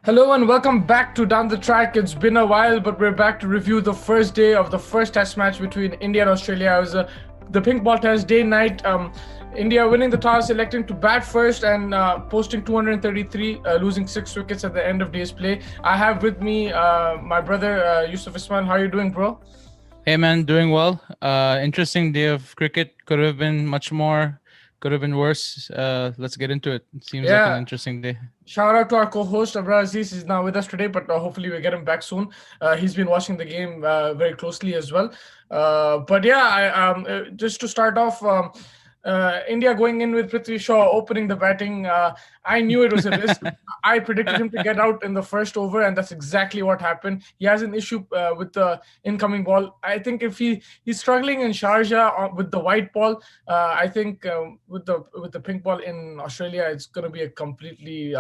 Hello and welcome back to Down the Track. It's been a while, but we're back to review the first day of the first Test match between India and Australia. It was the pink ball test day night. India winning the toss, electing to bat first and posting 233, losing 6 wickets at the end of day's play. I have with me my brother Yusuf Ismail. How are you doing, bro? Hey man, doing well. Interesting day of cricket. Could have been much more. Could have been worse. Let's get into it. It seems like an Yeah. interesting day. Shout out to our co-host Abrar Aziz. He's not with us today, but hopefully we get him back soon. He's been watching the game very closely as well. But yeah, just to start off, India going in with Prithvi Shaw opening the batting. I knew it was a risk. I predicted him to get out in the first over, and that's exactly what happened. He has an issue with the incoming ball. I think if he's struggling in Sharjah with the white ball, I think with the pink ball in Australia, it's going to be a completely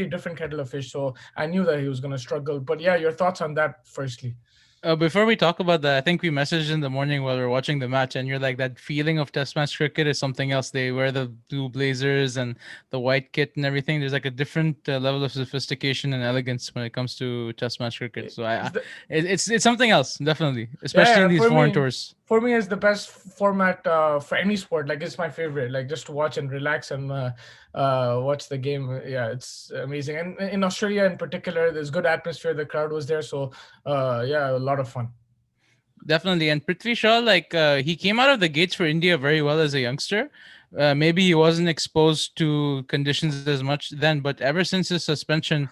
different kettle of fish. So I knew that he was going to struggle. But yeah, your thoughts on that, firstly? Before we talk about that, I think we messaged in the morning while we were watching the match, and you're like, that feeling of Test match cricket is something else. They wear the blue blazers and the white kit and everything. There's like a different level of sophistication and elegance when it comes to Test match cricket. So Is the, it's something else, definitely, especially yeah, in these foreign tours. for me, it's the best format for any sport. Like it's my favorite. Like just to watch and relax and watch the game. Yeah, it's amazing. And in Australia, in particular, there's good atmosphere. The crowd was there, so yeah, a lot of fun. Definitely. And Prithvi Shaw, he came out of the gates for India very well as a youngster. Maybe he wasn't exposed to conditions as much then, but ever since his suspension,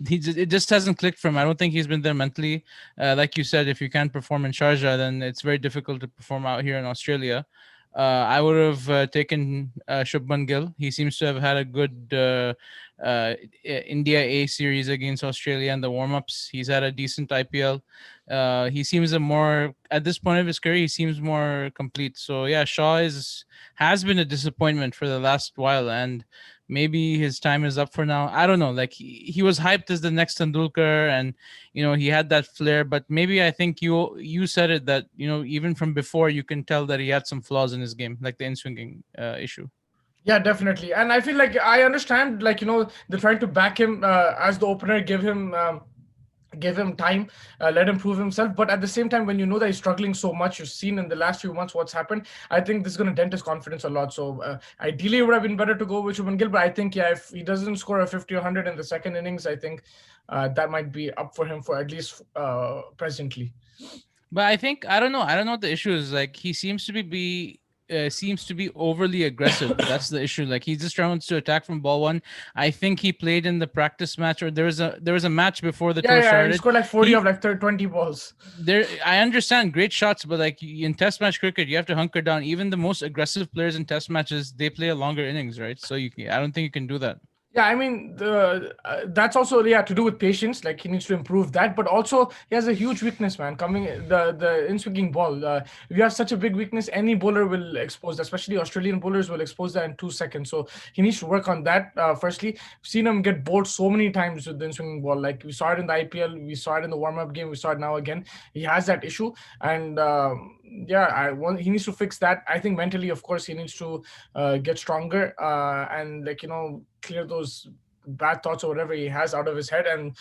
it just hasn't clicked for him. I don't think he's been there mentally. Like you said, if you can't perform in Sharjah, then it's very difficult to perform out here in Australia. I would have taken Shubman Gill. He seems to have had a good India A series against Australia in the warm ups. He's had a decent IPL. He seems a more at this point of his career. He seems more complete. So yeah, Shaw has been a disappointment for the last while, and maybe his time is up for now. I don't know. Like he was hyped as the next Tendulkar, and he had that flair. But maybe I think you said it that even from before you can tell that he had some flaws in his game, like the in swinging issue. Yeah, definitely. And I feel like I understand, like, they're trying to back him as the opener, give him time, let him prove himself. But at the same time, when you know that he's struggling so much, you've seen in the last few months what's happened. I think this is going to dent his confidence a lot. So ideally, it would have been better to go with Shubman Gill. But I think, yeah, if he doesn't score a 50 or 100 in the second innings, I think that might be up for him for at least presently. But I think I don't know. I don't know what the issue is. Like he seems to be overly aggressive. That's the issue. Like he just wants to attack from ball one. I think he played in the practice match, or there was a match before the Yeah, tour yeah, he started. scored like 40 of He like 20 balls. there I understand great shots, but like in test match cricket, you have to hunker down. Even the most aggressive players in test matches, they play a longer innings, right? So I don't think you can do that. Yeah, I mean, that's also, yeah, to do with patience. Like he needs to improve that, but also he has a huge weakness, man. Coming the in swinging ball. If you have such a big weakness, any bowler will expose that. Especially Australian bowlers will expose that in 2 seconds. So he needs to work on that. Firstly, we've seen him get bowled so many times with the in swinging ball. Like we saw it in the IPL, we saw it in the warm up game, we saw it now again. He has that issue, and yeah, he needs to fix that. I think mentally, of course, he needs to get stronger and like clear those bad thoughts or whatever he has out of his head and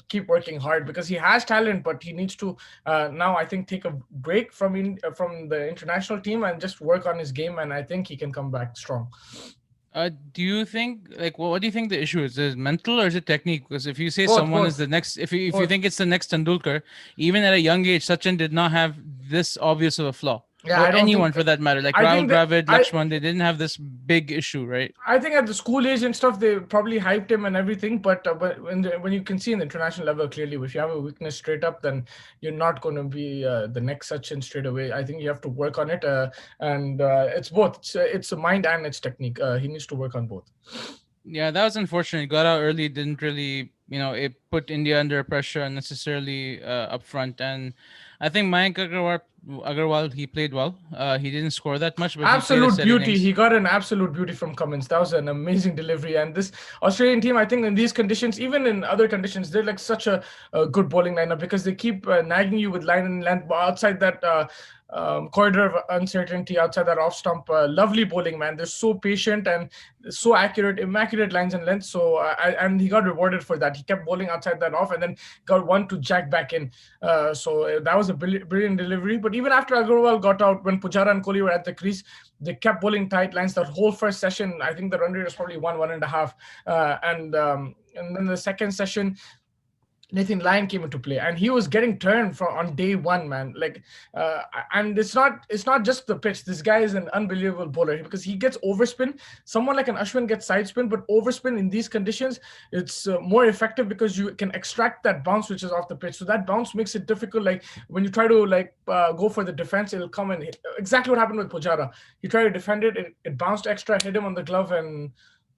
keep working hard because he has talent, but he needs to now I think take a break from the international team and just work on his game, and I think he can come back strong. Do you think what do you think the issue is? Is it mental or is it technique? Because if you say Both, someone is both, the next, if you both. think it's the next Tendulkar, even at a young age, Sachin did not have this obvious of a flaw, Yeah, or I don't anyone think. for that matter. Like I Rahul think that Dravid, I Lakshman, they didn't have this big issue, right? I think at the school age and stuff, they probably hyped him and everything. But when you can see in the international level clearly, if you have a weakness straight up, then you're not going to be the next Sachin straight away. I think you have to work on it, and it's both. It's a mind and it's technique. He needs to work on both. Yeah, that was unfortunate. He got out early, didn't really, it put India under pressure unnecessarily up front. And I think Agarwal, he played well. He didn't score that much, but he played a Absolute set beauty. innings. He got an absolute beauty from Cummins. That was an amazing delivery. And this Australian team, I think, in these conditions, even in other conditions, they're like such a good bowling lineup because they keep nagging you with line and length. But outside that, corridor of uncertainty outside that off stump. Lovely bowling, man. They're so patient and so accurate, immaculate lines and lengths. So and he got rewarded for that. He kept bowling outside that off and then got one to jack back in. So that was a brilliant delivery. But even after Agarwal got out, when Pujara and Kohli were at the crease, they kept bowling tight lines. The whole first session, I think the run rate was probably 1.5. And then the second session, Nathan Lyon came into play, and he was getting turned from on day one, man. Like, and it's not just the pitch. This guy is an unbelievable bowler because he gets overspin. Someone like an Ashwin gets side spin, but overspin in these conditions, it's more effective because you can extract that bounce which is off the pitch. So that bounce makes it difficult. Like when you try to go for the defense, it'll come and hit. Exactly what happened with Pujara. He tried to defend it, it bounced extra, hit him on the glove, and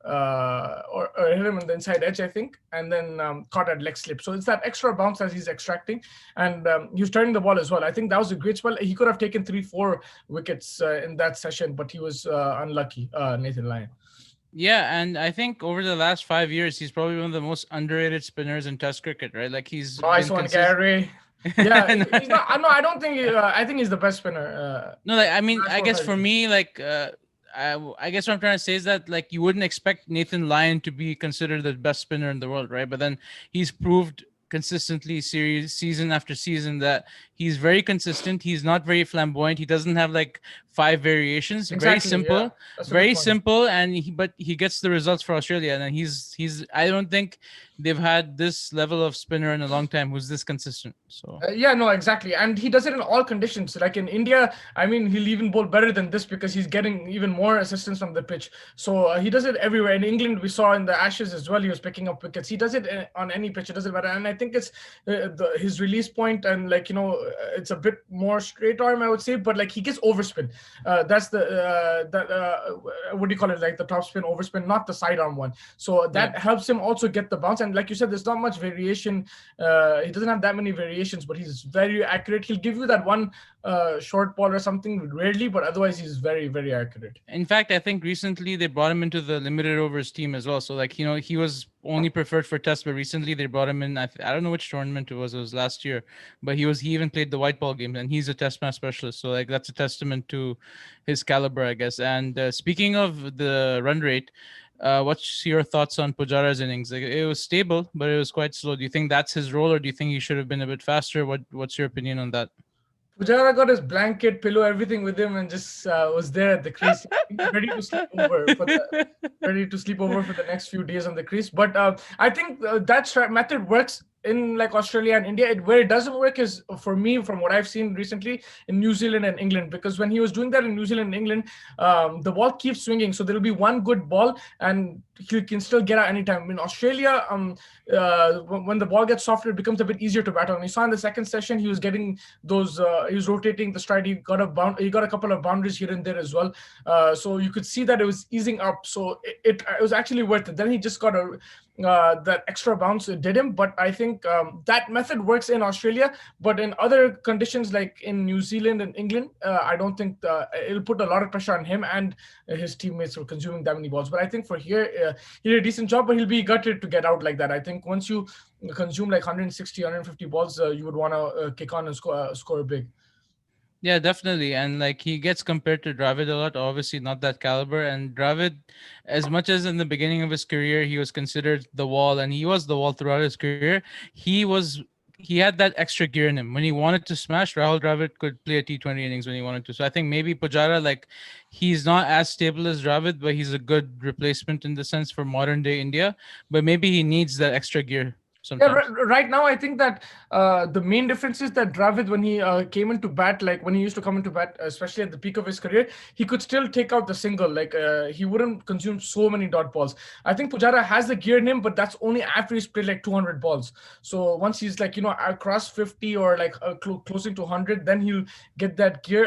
or hit him on the inside edge, I think, and then caught at leg slip. So it's that extra bounce that he's extracting, and he was turning the ball as well. I think that was a great spell. He could have taken 3-4 wickets in that session, but he was unlucky, Nathan Lyon. Yeah, and I think over the last 5 years, he's probably one of the most underrated spinners in Test cricket, right? Like he's Nice been one, consistent. Gary. Yeah, he's not. No, I don't think. I think he's the best spinner. No, like I mean, Last I four or guess five for years. me, like I guess what I'm trying to say is that like you wouldn't expect Nathan Lyon to be considered the best spinner in the world, right? But then he's proved consistently season after season that he's very consistent. He's not very flamboyant. He doesn't have like five variations. Exactly. Yeah, that's a good Very point. simple, and but he gets the results for Australia. And he's I don't think they've had this level of spinner in a long time who's this consistent. So Yeah, no, exactly. And he does it in all conditions. Like in India, I mean, he'll even bowl better than this because he's getting even more assistance from the pitch. So he does it everywhere. In England, we saw in the Ashes as well, he was picking up wickets. He does it on any pitch. It doesn't matter. And I think it's his release point and it's a bit more straight arm, I would say, but like he gets overspin. That's what do you call it? Like the top spin, overspin, not the sidearm one. So yeah. that helps him also get the bounce. And like you said, there's not much variation. He doesn't have that many variations, but he's very accurate. He'll give you that one short ball or something rarely, but otherwise he's very, very accurate. In fact, I think recently they brought him into the limited overs team as well. So like he was only preferred for Test, but recently they brought him in. I don't know which tournament it was. It was last year, but he even played the white ball games, and he's a Test match specialist. So like that's a testament to his caliber, I guess. And speaking of the run rate. What's your thoughts on Pujara's innings? Like, it was stable, but it was quite slow. Do you think that's his role, or do you think he should have been a bit faster? What's your opinion on that? Pujara got his blanket, pillow, everything with him, and just was there at the crease, ready to sleep over for the next few days on the crease. But I think that method works in like Australia and India. Where it doesn't work is for me, from what I've seen recently, in New Zealand and England, because when he was doing that in New Zealand and England, the ball keeps swinging, so there'll be one good ball and he can still get out anytime. In Australia, when the ball gets softer, it becomes a bit easier to bat on. You saw in the second session, he was getting those. He was rotating the stride. He got a couple of boundaries here and there as well. So you could see that it was easing up. So it was actually worth it. Then he just got that extra bounce did him. But I think that method works in Australia. But in other conditions like in New Zealand and England, I don't think it'll put a lot of pressure on him and his teammates for consuming that many balls. But I think for here, he did a decent job, but he'll be gutted to get out like that. I think once you consume like 160, 150 balls, you would want to kick on and score big. Yeah, definitely. And like he gets compared to Dravid a lot, obviously not that caliber. And Dravid, as much as in the beginning of his career, he was considered the wall, and he was the wall throughout his career, he had that extra gear in him. When he wanted to smash, Rahul Dravid could play a T20 innings when he wanted to. So I think maybe Pujara, like he's not as stable as Dravid, but he's a good replacement in the sense for modern day India. But maybe he needs that extra gear Yeah, sometimes. right now I think that the main difference is that Dravid, when he came into bat, like when he used to come into bat, especially at the peak of his career, he could still take out the single. Like he wouldn't consume so many dot balls. I think Pujara has the gear in him, but that's only after he's played like 200 balls. So once he's like across 50 or like closing to 100, then he'll get that gear.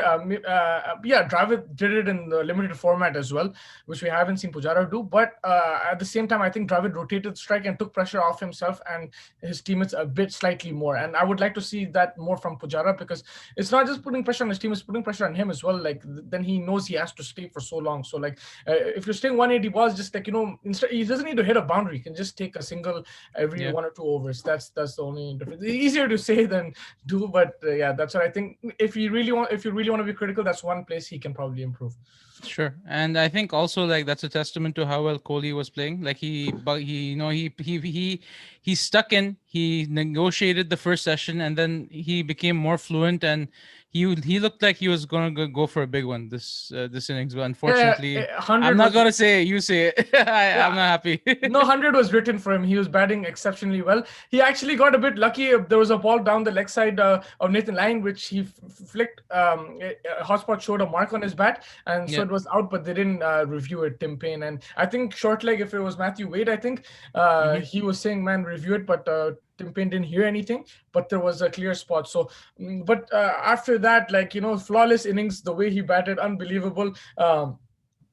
Yeah, Dravid did it in the limited format as well, which we haven't seen Pujara do. But at the same time, I think Dravid rotated strike and took pressure off himself and understand his teammates a bit slightly more. And I would like to see that more from Pujara, because it's not just putting pressure on his team, it's putting pressure on him as well. Like then he knows he has to stay for so long. So like if you're staying 180 balls, just like instead he doesn't need to hit a boundary. He can just take a single every Yeah. 1 or 2 overs. That's the only difference. It's easier to say than do, but yeah, that's what I think. If you really want to be critical, that's one place he can probably improve. Sure, and I think also like that's a testament to how well Kohli was playing. Like he he stuck in. He negotiated the first session, and then he became more fluent, and he looked like he was gonna go for a big one this innings. But Yeah, unfortunately, I'm 100 not was gonna say it. You say it. I'm yeah. not happy. No, 100 was written for him. He was batting exceptionally well. He actually got a bit lucky. There was a ball down the leg side of Nathan Lyon, which he flicked. Hotspot showed a mark on his bat, and so Yeah. it was out, but they didn't review it, Tim Payne. And I think short leg, if it was Matthew Wade, I think Hmm. he was saying, man, review it, but Tim Payne didn't hear anything, but there was a clear spot. So, but after that, like, flawless innings, the way he batted, unbelievable.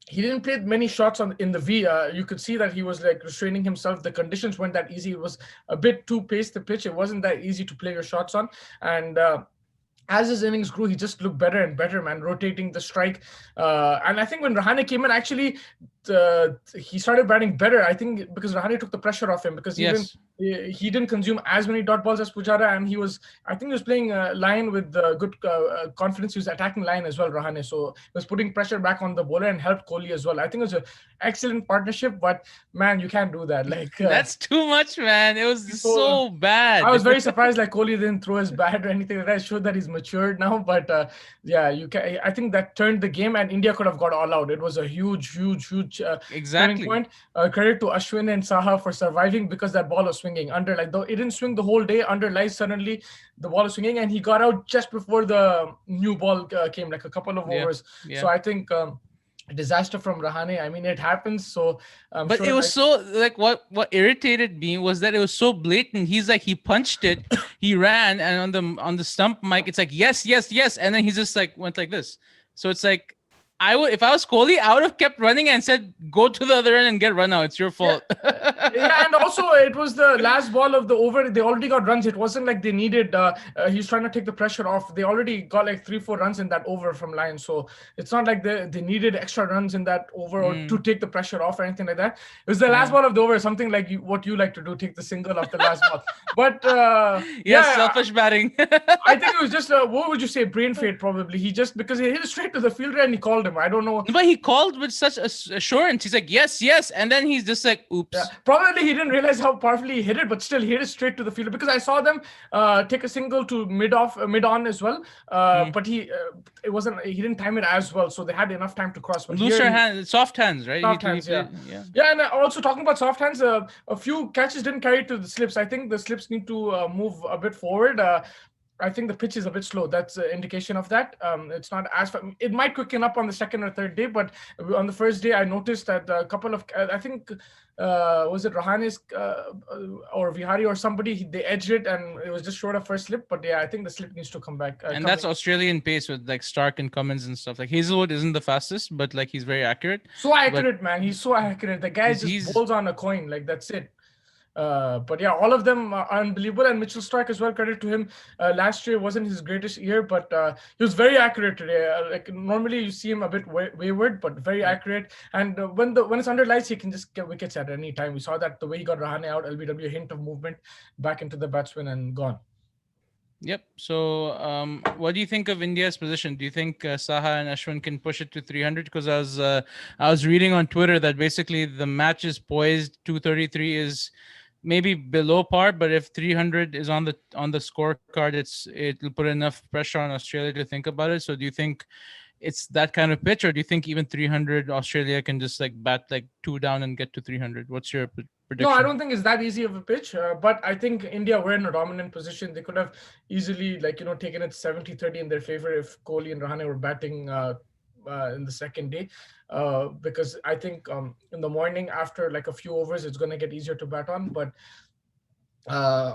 He didn't play many shots in the V. You could see that he was like restraining himself. The conditions weren't that easy. It was a bit too paced the pitch. It wasn't that easy to play your shots on. And as his innings grew, he just looked better and better, man, rotating the strike. And I think when Rahane came in, actually, he started batting better. I think because Rahane took the pressure off him, because Yes. he didn't consume as many dot balls as Pujara, and I think he was playing line with good confidence. He was attacking line as well, Rahane. So he was putting pressure back on the bowler and helped Kohli as well. I think it was an excellent partnership, but man, you can't do that. Like, That's too much, man. It was so so I was bad. very surprised, like Kohli didn't throw his bat or anything like that. It showed that he's matured now. But yeah, you can. I think that turned the game, and India could have got all out. It was a huge, huge, huge turning Exactly. point. Credit to Ashwin and Saha for surviving, because that ball was swinging under. Like though it didn't swing the whole day under live. Suddenly, the ball was swinging, and he got out just before the new ball came, like a couple of Yeah. overs. So Yeah. I think. A disaster from Rahane. I mean, it happens. So I'm But it sure, was like, so like what irritated me was that it was so blatant. He's like he punched it, he ran, and on the stump mic, it's like yes, yes, yes, and then he just like went like this. So it's like I would if I was Kohli, I would have kept running and said go to the other end and get run out. It's your yeah, fault. yeah, and also it was the last ball of the over. They already got runs. It wasn't like they needed. He's trying to take the pressure off. They already got like 3-4 runs in that over from Lion. So it's not like they needed extra runs in that over or to Mm, take the pressure off or anything like that. It was the last yeah. ball of the over, something like what you like to do, take the single off the last ball. But Yes, yeah, selfish batting. I think it was just what would you say, brain fade probably. He just because he hit it straight to the fielder and he called him. I don't know. But he called with such assurance. He's like, yes, yes. And then he's just like, Yeah, oops. probably he didn't realize how powerfully he hit it, but still he hit it straight to the fielder, because I saw them take a single to mid on as well. Mm. But it wasn't he didn't time it as well, so they had enough time to cross. But here Looser he hand, soft hands, right? soft He hands, yeah, played, yeah. yeah, and also talking about soft hands, a few catches didn't carry to the slips. I think the slips need to move a bit forward. I think the pitch is a bit slow. That's an indication of that. It's not as it might quicken up on the second or third day, but on the first day, I noticed that a couple of I think was it Rahane's or Vihari or somebody they edged it and it was just short of first slip. But yeah, I think the slip needs to come back. And that's Australian pace with like Stark and Cummins and stuff. Like Hazelwood isn't the fastest, but like he's very accurate. So But accurate, man. He's so accurate. The guy just he's bowls on a coin. Like that's it. But yeah, all of them are unbelievable. And Mitchell Stark as well. Credit to him. Last year wasn't his greatest year, but he was very accurate today. Like normally you see him a bit wayward, but very yeah. accurate. And when it's under lights, he can just get wickets at any time. We saw that the way he got Rahane out. LBW hint of movement back into the batsman and gone. Yep. So, what do you think of India's position? Do you think Saha and Ashwin can push it to 300? Because I was reading on Twitter that basically the match is poised. 233 is maybe below par, but if 300 is on the scorecard, it'll put enough pressure on Australia to think about it. So, do you think it's that kind of pitch, or do you think even 300 Australia can just like bat like two down and get to 300? What's your No, I prediction? don't think it's that easy of a pitch, but I think India were in a dominant position. They could have easily, like, taken it 70-30 in their favor if Kohli and Rahane were batting in the second day. Because I think in the morning, after like a few overs, it's going to get easier to bat on. But uh,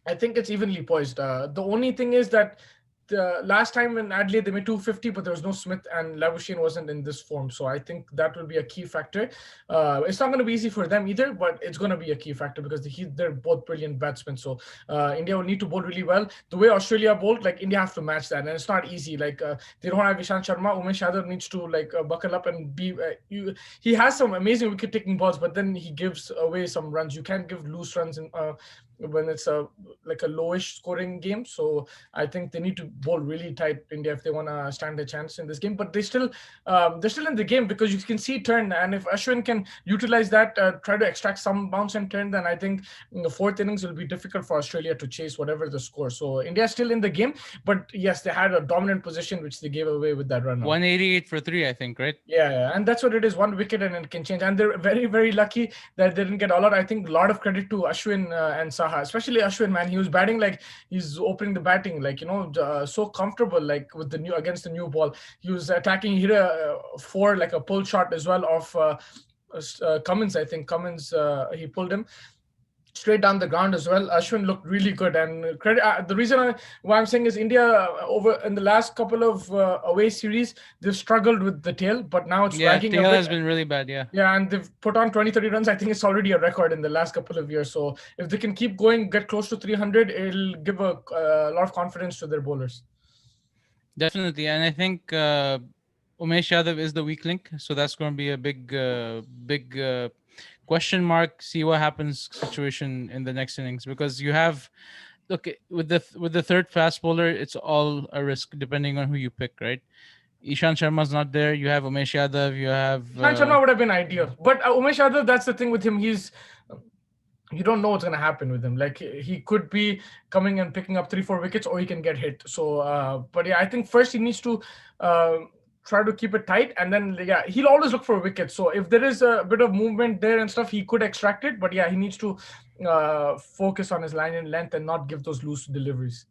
I think it's evenly poised. The only thing is that the last time in Adelaide they made 250, but there was no Smith and Labuschagne wasn't in this form. So I think that will be a key factor. It's not going to be easy for them either, but it's going to be a key factor because they're both brilliant batsmen. So India will need to bowl really well. The way Australia bowled, like India have to match that, and it's not easy. Like they don't have Ishant Sharma. Umesh Yadav needs to like buckle up and be. He has some amazing wicket taking balls, but then he gives away some runs. You can't give loose runs in, when it's a like a lowish scoring game. So I think they need to bowl really tight India if they want to stand a chance in this game. But they're still in the game because you can see turn, and if Ashwin can utilize that, try to extract some bounce and turn, then I think in the fourth innings will be difficult for Australia to chase whatever the score. So India is still in the game, but yes, they had a dominant position which they gave away with that run out. 188 for three, I think, right? Yeah, and that's what it is. One wicket and it can change. And they're very, very lucky that they didn't get all out. I think a lot of credit to Ashwin and Saha, especially Ashwin, man. He was batting like he's opening the batting, like, so comfortable, like with the new against the new ball. He was attacking. He hit a four, like a pull shot as well of Cummins. I think Cummins, he pulled him straight down the ground as well. Ashwin looked really good, and credit. The reason why I'm saying is India over in the last couple of away series they've struggled with the tail, but now it's Yeah, wagging a tail bit. has been really bad. Yeah. Yeah, and they've put on 20, 30 runs. I think it's already a record in the last couple of years. So if they can keep going, get close to 300, it'll give a lot of confidence to their bowlers. Definitely, and I think Umesh Yadav is the weak link, so that's going to be a big question mark. See what happens situation in the next innings because you have look with the third fast bowler, it's all a risk depending on who you pick, right? Ishan Sharma's not there. You have Umesh Yadav. You have Ishan Sharma would have been ideal, but Umesh Yadav, that's the thing with him. You don't know what's going to happen with him. Like he could be coming and picking up 3, 4 wickets, or he can get hit. So, but yeah, I think first he needs to uh, try to keep it tight, and then yeah, he'll always look for a wicket. So if there is a bit of movement there and stuff, he could extract it. But yeah, he needs to focus on his line and length and not give those loose deliveries.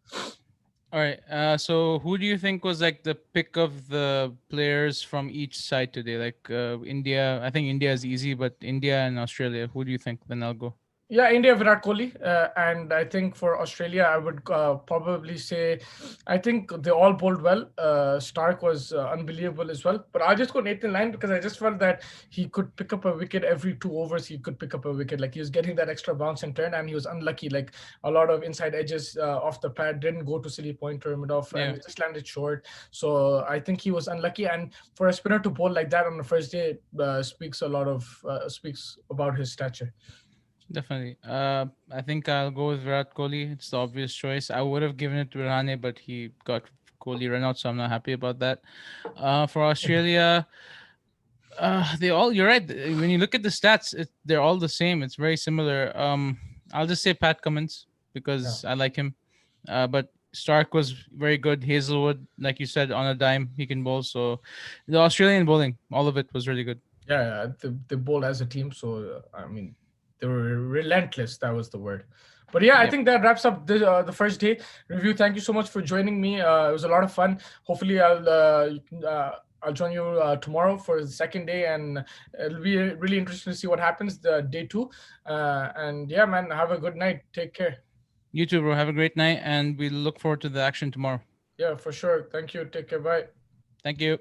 all right. So who do you think was like the pick of the players from each side today? Like India, I think India is easy, but India and Australia, who do you think? Then I'll go. Yeah, India, Virat Kohli, and I think for Australia, I would probably say, I think they all bowled well. Stark was unbelievable as well, but I'll just go Nathan Lyon because I just felt that he could pick up a wicket every 2 overs. He could pick up a wicket, like he was getting that extra bounce and turn, and he was unlucky. Like a lot of inside edges off the pad didn't go to silly pointer mid off, and Yeah, it just landed short. So I think he was unlucky, and for a spinner to bowl like that on the first day speaks about his stature. definitely. I think I'll go with Virat Kohli. It's the obvious choice. I would have given it to Rahane, but he got Kohli run out, so I'm not happy about that. For Australia, they all. You're right. When you look at the stats, they're all the same. It's very similar. I'll just say Pat Cummins Yeah. because I like him. But Stark was very good. Hazelwood, like you said, on a dime he can bowl. So the Australian bowling, all of it was really good. Yeah, they bowled as a team. So I mean, they were relentless. That was the word. But yeah, I Yep. think that wraps up the first day review. Thank you so much for joining me. It was a lot of fun. Hopefully, I'll join you tomorrow for the second day, and it'll be really interesting to see what happens the day two. And yeah, man, have a good night. Take care. You too, bro. Have a great night, and we look forward to the action tomorrow. Yeah, for sure. Thank you. Take care. Bye. Thank you.